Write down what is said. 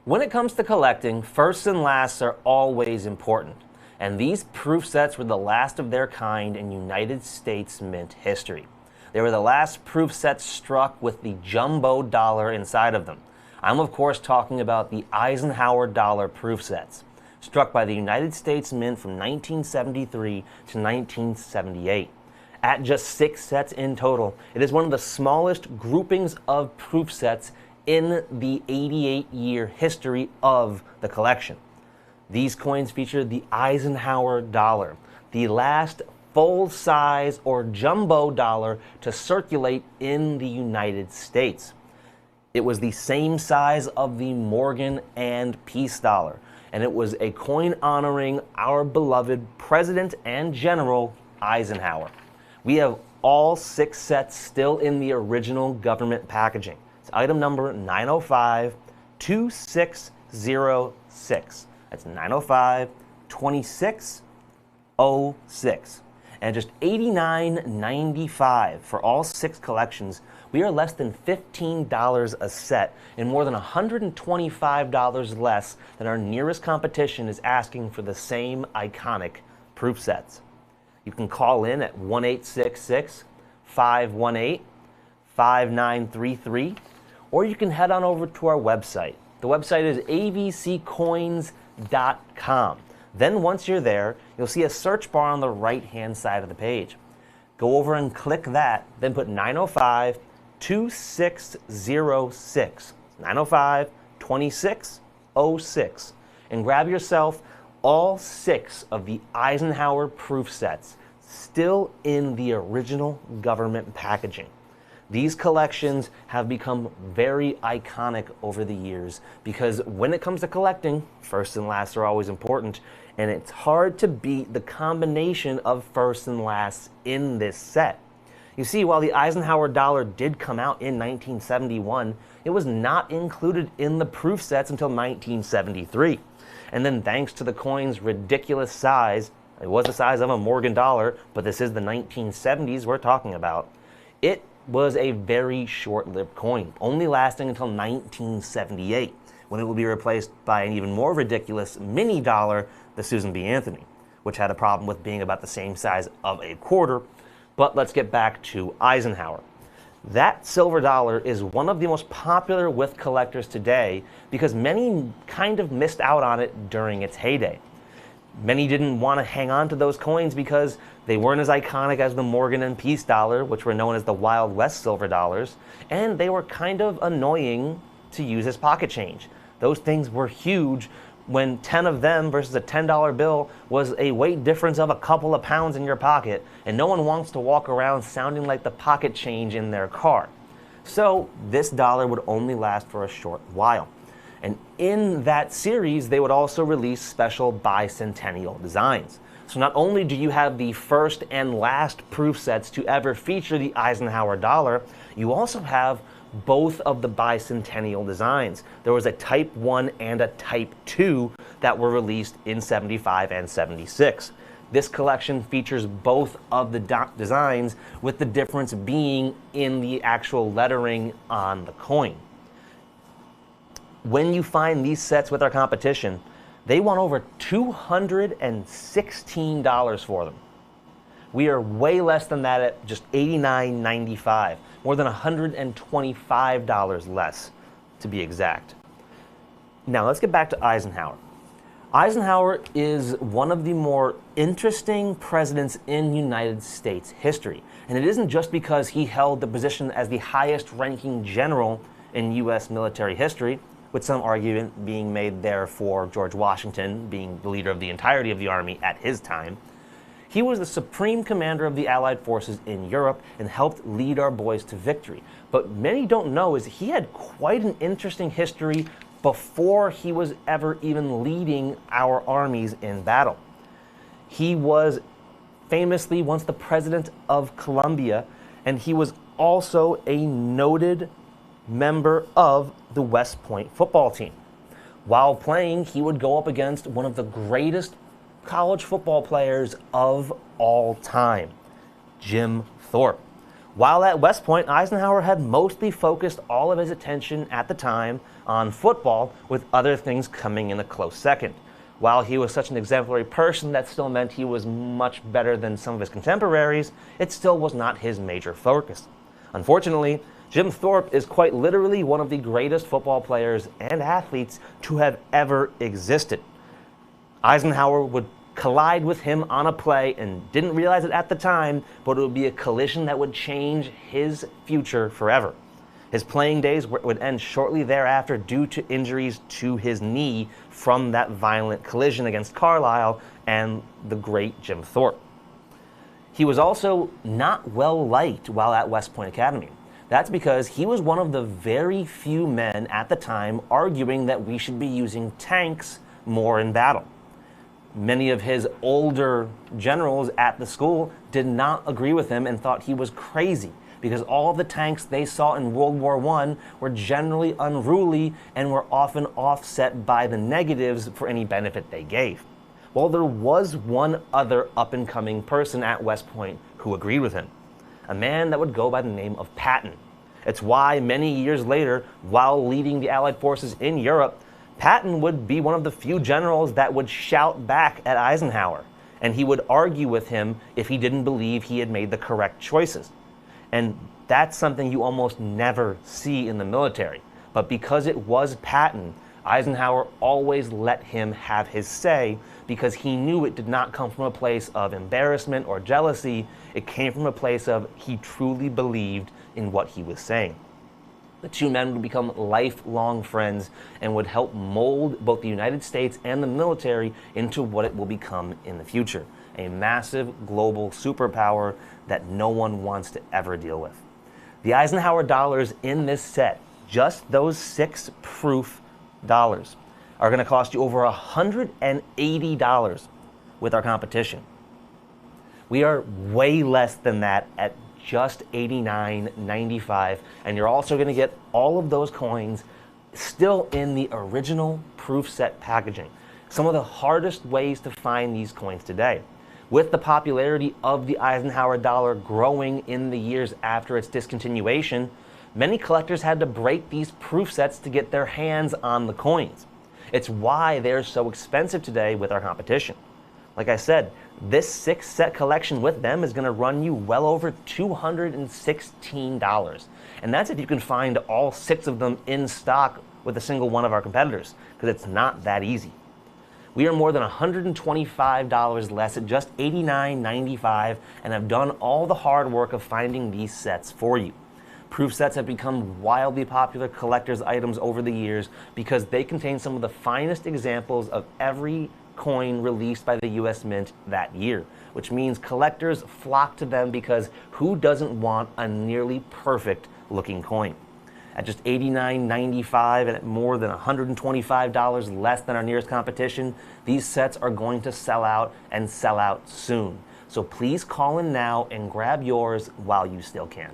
When it comes to collecting, firsts and lasts are always important, and these proof sets were the last of their kind in United States mint history. They were the last proof sets struck with the jumbo dollar inside of them. I'm of course talking about the Eisenhower dollar proof sets, struck by the United States Mint from 1973 to 1978. At just 6 sets in total, it is one of the smallest groupings of proof sets in the 88-year history of the collection. These coins feature the Eisenhower dollar, the last full-size or jumbo dollar to circulate in the United States. It was the same size of the Morgan and Peace dollar, and it was a coin honoring our beloved President and General Eisenhower. We have all 6 sets still in the original government packaging. It's item number 905-2606. That's 905-2606. And just $89.95 for all 6 collections. We are less than $15 a set and more than $125 less than our nearest competition is asking for the same iconic proof sets. You can call in at 1-866-518-5933, or you can head on over to our website. The website is avccoins.com. Then once you're there, you'll see a search bar on the right-hand side of the page. Go over and click that, then put 905-2606, 905-2606, and grab yourself all 6 of the Eisenhower proof sets still in the original government packaging. These collections have become very iconic over the years because when it comes to collecting, firsts and lasts are always important, and it's hard to beat the combination of firsts and lasts in this set. You see, while the Eisenhower dollar did come out in 1971, it was not included in the proof sets until 1973. And then thanks to the coin's ridiculous size, it was the size of a Morgan dollar, but this is the 1970s we're talking about, it was a very short-lived coin, only lasting until 1978, when it will be replaced by an even more ridiculous mini dollar, the Susan B. Anthony, which had a problem with being about the same size of a quarter. But let's get back to Eisenhower. That silver dollar is one of the most popular with collectors today because many kind of missed out on it during its heyday. Many didn't want to hang on to those coins because they weren't as iconic as the Morgan and Peace dollar, which were known as the Wild West silver dollars, and they were kind of annoying to use as pocket change. Those things were huge when 10 of them versus a $10 bill was a weight difference of a couple of pounds in your pocket, and no one wants to walk around sounding like the pocket change in their car. So this dollar would only last for a short while. And in that series, they would also release special bicentennial designs. So not only do you have the first and last proof sets to ever feature the Eisenhower dollar, you also have both of the bicentennial designs. There was a Type 1 and a Type 2 that were released in 75 and 76. This collection features both of the designs, with the difference being in the actual lettering on the coin. When you find these sets with our competition, they want over $216 for them. We are way less than that at just $89.95, more than $125 less to be exact. Now let's get back to Eisenhower. Eisenhower is one of the more interesting presidents in United States history, and it isn't just because he held the position as the highest ranking general in U.S. military history, with some argument being made there for George Washington being the leader of the entirety of the army at his time. He was the supreme commander of the Allied forces in Europe and helped lead our boys to victory. But many don't know is he had quite an interesting history before he was ever even leading our armies in battle. He was famously once the president of Colombia, and he was also a noted member of the West Point football team. While playing, he would go up against one of the greatest college football players of all time, Jim Thorpe. While at West Point, Eisenhower had mostly focused all of his attention at the time on football, with other things coming in a close second. While he was such an exemplary person that still meant he was much better than some of his contemporaries, it still was not his major focus. Unfortunately, Jim Thorpe is quite literally one of the greatest football players and athletes to have ever existed. Eisenhower would collide with him on a play and didn't realize it at the time, but it would be a collision that would change his future forever. His playing days would end shortly thereafter due to injuries to his knee from that violent collision against Carlisle and the great Jim Thorpe. He was also not well liked while at West Point Academy. That's because he was one of the very few men at the time arguing that we should be using tanks more in battle. Many of his older generals at the school did not agree with him and thought he was crazy because all of the tanks they saw in World War I were generally unruly and were often offset by the negatives for any benefit they gave. Well, there was one other up-and-coming person at West Point who agreed with him, a man that would go by the name of Patton. It's why many years later, while leading the Allied forces in Europe, Patton would be one of the few generals that would shout back at Eisenhower, and he would argue with him if he didn't believe he had made the correct choices. And that's something you almost never see in the military. But because it was Patton, Eisenhower always let him have his say because he knew it did not come from a place of embarrassment or jealousy. It came from a place of he truly believed in what he was saying. The two men would become lifelong friends and would help mold both the United States and the military into what it will become in the future, a massive global superpower that no one wants to ever deal with. The Eisenhower dollars in this set, just those 6 proof dollars, are going to cost you over $180 with our competition. We are way less than that at just $89.95, and you're also going to get all of those coins still in the original proof set packaging. Some of the hardest ways to find these coins today. With the popularity of the Eisenhower dollar growing in the years after its discontinuation, many collectors had to break these proof sets to get their hands on the coins. It's why they're so expensive today with our competition. Like I said, this 6-set collection with them is going to run you well over $216. And that's if you can find all 6 of them in stock with a single one of our competitors, because it's not that easy. We are more than $125 less at just $89.95 and have done all the hard work of finding these sets for you. Proof sets have become wildly popular collector's items over the years because they contain some of the finest examples of every coin released by the US Mint that year, which means collectors flock to them because who doesn't want a nearly perfect looking coin? At just $89.95 and at more than $125 less than our nearest competition, these sets are going to sell out and sell out soon. So please call in now and grab yours while you still can.